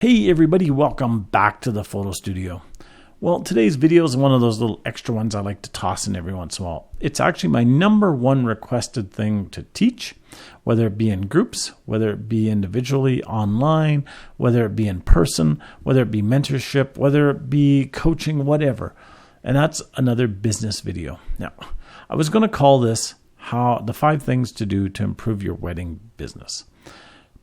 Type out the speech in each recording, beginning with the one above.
Hey everybody, welcome back to the photo studio. Well, today's video is one of those little extra ones I like to toss in every once in a while. It's actually my number one requested thing to teach, whether it be in groups, whether it be individually, online, whether it be in person, whether it be mentorship, whether it be coaching, whatever. And that's another business video. Now, I was going to call this the 5 things to do to improve your wedding business.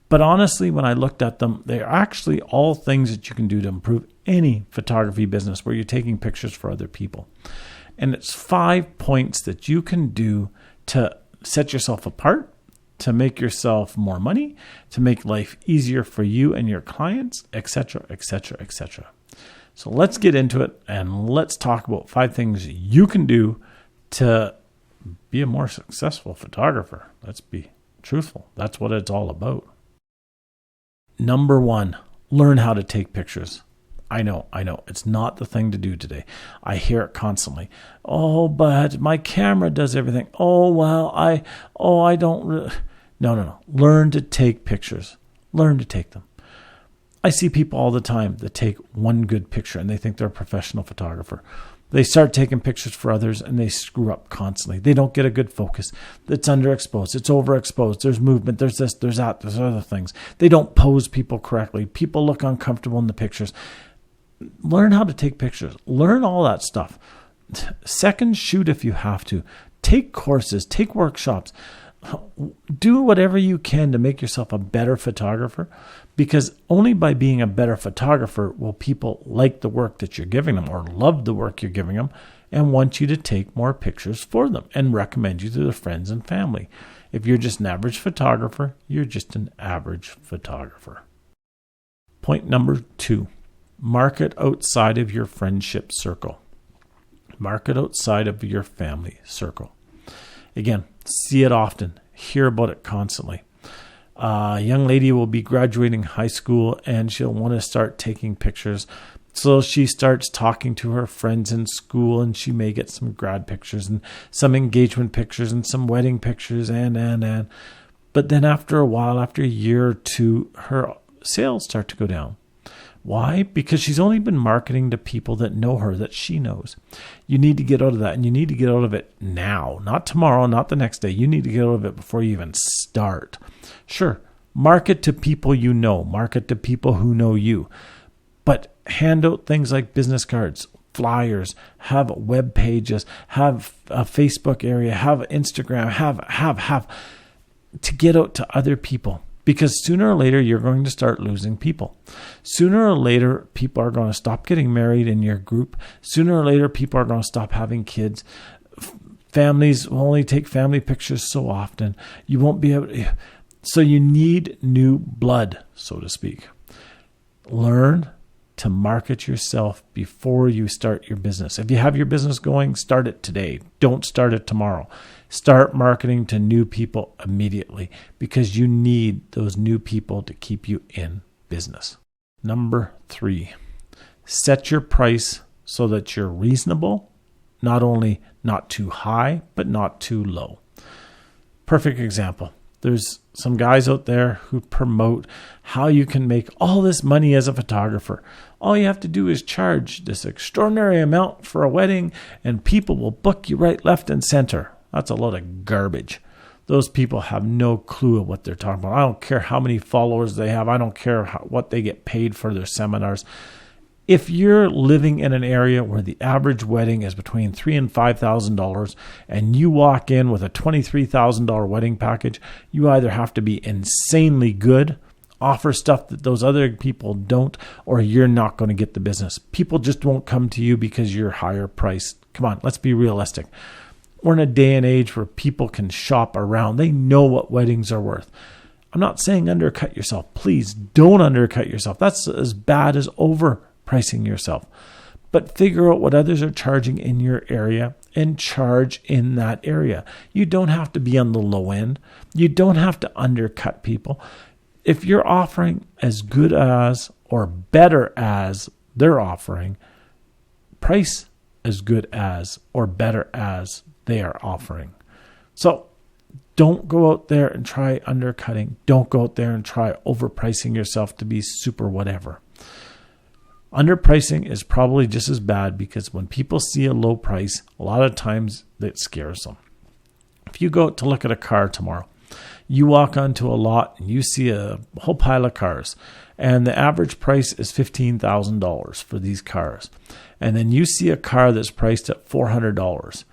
But honestly, when I looked at them, they're actually all things that you can do to improve any photography business where you're taking pictures for other people. And it's 5 points that you can do to set yourself apart, to make yourself more money, to make life easier for you and your clients, etc., etc., etc. So let's get into it and let's talk about 5 things you can do to be a more successful photographer. Let's be truthful. That's what it's all about. Number 1, learn how to take pictures. I know, it's not the thing to do today. I hear it constantly. Oh, but my camera does everything. Oh, well, I don't really. No. Learn to take pictures. Learn to take them. I see people all the time that take one good picture and they think they're a professional photographer. They start taking pictures for others and they screw up constantly. They don't get a good focus. It's underexposed. It's overexposed. There's movement. There's this, there's that, there's other things. They don't pose people correctly. People look uncomfortable in the pictures. Learn how to take pictures. Learn all that stuff. Second, shoot if you have to. Take courses. Take workshops. Do whatever you can to make yourself a better photographer, because only by being a better photographer will people like the work that you're giving them or love the work you're giving them and want you to take more pictures for them and recommend you to their friends and family. If you're just an average photographer, you're just an average photographer. Point number 2, market outside of your friendship circle. Market outside of your family circle. Again, see it often, hear about it constantly. A young lady will be graduating high school and she'll want to start taking pictures. So she starts talking to her friends in school and she may get some grad pictures and some engagement pictures and some wedding pictures and. But then after a while, after a year or two, her sales start to go down. Why? Because she's only been marketing to people that know her, that she knows. You need to get out of that, and you need to get out of it now, not tomorrow, not the next day. You need to get out of it before you even start. Sure, market to people you know, market to people who know you, but hand out things like business cards, flyers, have web pages, have a Facebook area, have Instagram, have to get out to other people. Because sooner or later, you're going to start losing people. Sooner or later, people are going to stop getting married in your group. Sooner or later, people are going to stop having kids. Families will only take family pictures so often. You won't be able to. So you need new blood, so to speak. Learn to market yourself before you start your business. If you have your business going, start it today. Don't start it tomorrow. Start marketing to new people immediately because you need those new people to keep you in business. Number 3, set your price so that you're reasonable, not only not too high, but not too low. Perfect example. There's some guys out there who promote how you can make all this money as a photographer. All you have to do is charge this extraordinary amount for a wedding and people will book you right, left, and center. That's a lot of garbage. Those people have no clue of what they're talking about. I don't care how many followers they have. I don't care what they get paid for their seminars. If you're living in an area where the average wedding is between $3,000 and $5,000 and you walk in with a $23,000 wedding package, you either have to be insanely good, offer stuff that those other people don't, or you're not going to get the business. People just won't come to you because you're higher priced. Come on, let's be realistic. We're in a day and age where people can shop around. They know what weddings are worth. I'm not saying undercut yourself. Please don't undercut yourself. That's as bad as overpricing yourself. But figure out what others are charging in your area and charge in that area. You don't have to be on the low end. You don't have to undercut people. If you're offering as good as or better as they're offering, price as good as or better as they are offering. So don't go out there and try undercutting. Don't go out there and try overpricing yourself to be super whatever. Underpricing is probably just as bad because when people see a low price, a lot of times it scares them. If you go out to look at a car tomorrow, you walk onto a lot and you see a whole pile of cars, and the average price is $15,000 for these cars. And then you see a car that's priced at $400.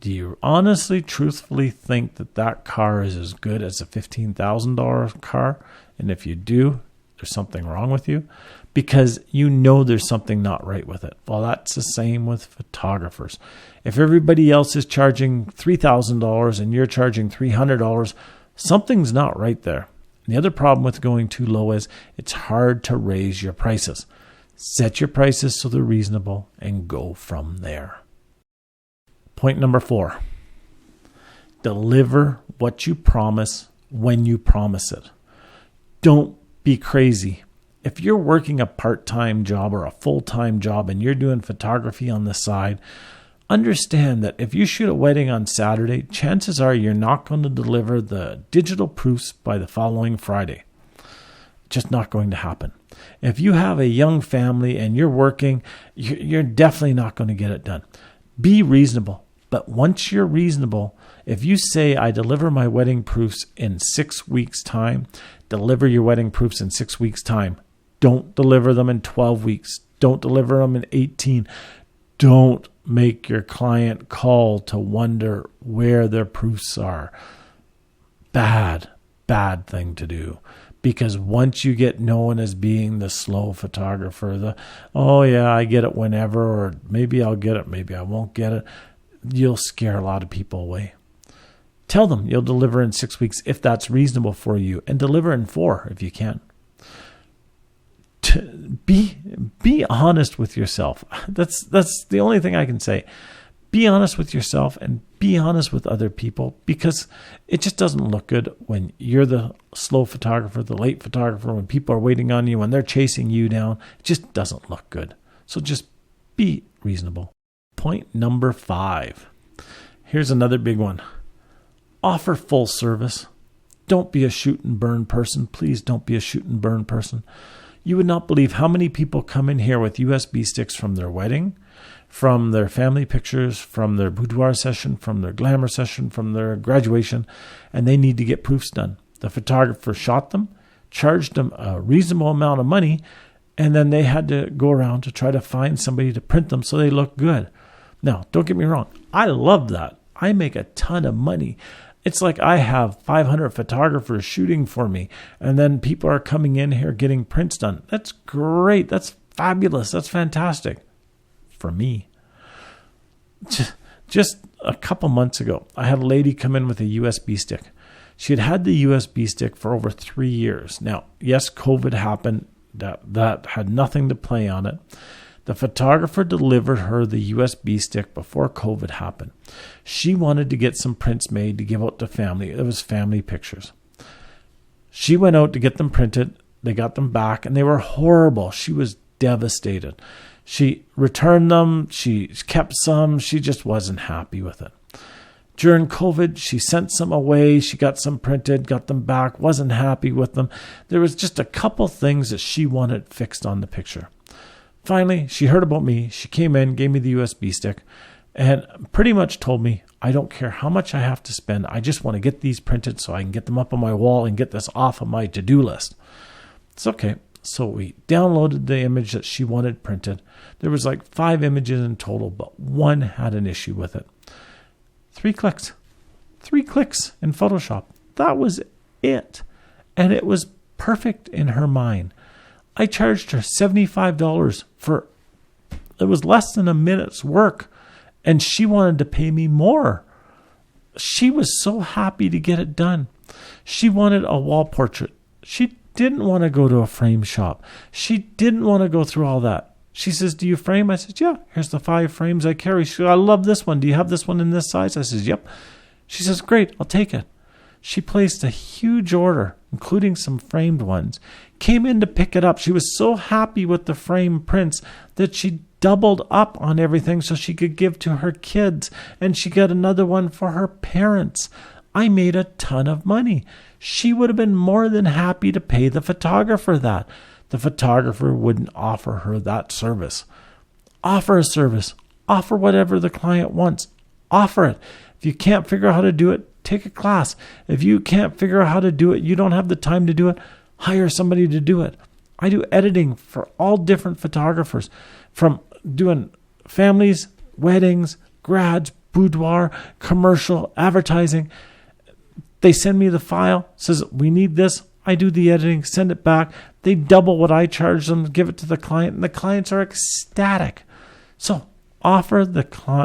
Do you honestly, truthfully think that that car is as good as a $15,000 car? And if you do, there's something wrong with you, because you know there's something not right with it. Well, that's the same with photographers. If everybody else is charging $3,000 and you're charging $300, something's not right there. And the other problem with going too low is it's hard to raise your prices. Set your prices so they're reasonable and go from there. Point number 4, deliver what you promise when you promise it. Don't be crazy. If you're working a part-time job or a full-time job and you're doing photography on the side, understand that if you shoot a wedding on Saturday, chances are you're not going to deliver the digital proofs by the following Friday. Just not going to happen. If you have a young family and you're working, you're definitely not going to get it done. Be reasonable. But once you're reasonable, if you say, I deliver my wedding proofs in 6 weeks' time, deliver your wedding proofs in 6 weeks' time. Don't deliver them in 12 weeks. Don't deliver them in 18. Don't make your client call to wonder where their proofs are. Bad thing to do. Because once you get known as being the slow photographer, I get it whenever, or maybe I'll get it, maybe I won't get it, you'll scare a lot of people away. Tell them you'll deliver in 6 weeks if that's reasonable for you, and deliver in 4 if you can. Be honest with yourself. That's the only thing I can say. Be honest with yourself and be honest with other people, because it just doesn't look good when you're the slow photographer, the late photographer, when people are waiting on you, when they're chasing you down. It just doesn't look good. So just be reasonable. Point number 5. Here's another big one. Offer full service. Don't be a shoot and burn person. Please don't be a shoot and burn person. You would not believe how many people come in here with USB sticks from their wedding, from their family pictures, from their boudoir session, from their glamour session, from their graduation, and they need to get proofs done. The photographer shot them, charged them a reasonable amount of money, and then they had to go around to try to find somebody to print them so they look good. Now, don't get me wrong. I love that. I make a ton of money. It's like I have 500 photographers shooting for me, and then people are coming in here getting prints done. That's great. That's fabulous. That's fantastic for me. Just a couple months ago, I had a lady come in with a USB stick. She had had the USB stick for over 3 years. Now, yes, COVID happened. That had nothing to play on it. The photographer delivered her the USB stick before COVID happened. She wanted to get some prints made to give out to family. It was family pictures. She went out to get them printed. They got them back, and they were horrible. She was devastated. She returned them. She kept some. She just wasn't happy with it. During COVID, she sent some away. She got some printed, got them back, wasn't happy with them. There was just a couple things that she wanted fixed on the picture. Finally, she heard about me. She came in, gave me the USB stick, and pretty much told me, I don't care how much I have to spend. I just want to get these printed so I can get them up on my wall and get this off of my to-do list. It's okay. So we downloaded the image that she wanted printed. There was like 5 images in total, but one had an issue with it. 3 clicks. 3 clicks in Photoshop. That was it. And it was perfect in her mind. I charged her $75 for, it was less than a minute's work, and she wanted to pay me more. She was so happy to get it done. She wanted a wall portrait. She didn't want to go to a frame shop. She didn't want to go through all that. She says, do you frame? I said, yeah, here's the 5 frames I carry. She said, I love this one. Do you have this one in this size? I says, yep. She says, great, I'll take it. She placed a huge order, including some framed ones, came in to pick it up. She was so happy with the frame prints that she doubled up on everything so she could give to her kids, and she got another one for her parents. I made a ton of money. She would have been more than happy to pay the photographer that. the photographer wouldn't offer her that service. Offer a service. Offer whatever the client wants. Offer it. If you can't figure out how to do it, take a class. If you can't figure out how to do it, you don't have the time to do it, hire somebody to do it. I do editing for all different photographers, from doing families, weddings, grads, boudoir, commercial, advertising. They send me the file, says, we need this. I do the editing, send it back. They double what I charge them, give it to the client, and the clients are ecstatic. So offer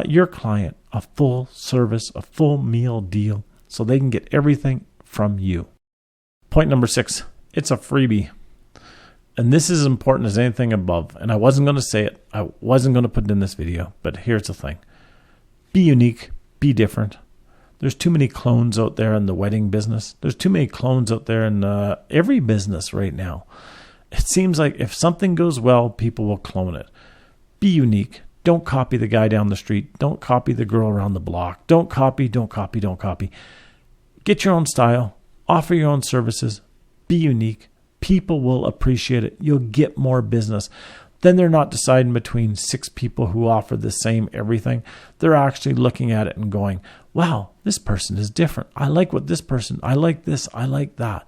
your client a full service, a full meal deal, so they can get everything from you. Point number 6, it's a freebie. And this is as important as anything above. And I wasn't going to say it. I wasn't going to put it in this video. But here's the thing. Be unique. Be different. There's too many clones out there in the wedding business. There's too many clones out there in every business right now. It seems like if something goes well, people will clone it. Be unique. Don't copy the guy down the street. Don't copy the girl around the block. Don't copy. Get your own style. Offer your own services. Be unique. People will appreciate it. You'll get more business. Then they're not deciding between 6 people who offer the same everything. They're actually looking at it and going, wow, this person is different. I like what this person, I like this, I like that.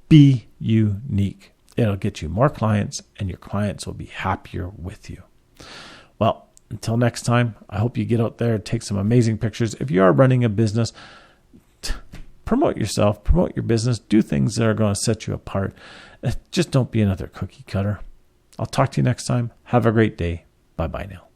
Be unique. It'll get you more clients, and your clients will be happier with you. Well, until next time, I hope you get out there and take some amazing pictures. If you are running a business, promote yourself, promote your business, do things that are going to set you apart. Just don't be another cookie cutter. I'll talk to you next time. Have a great day. Bye-bye now.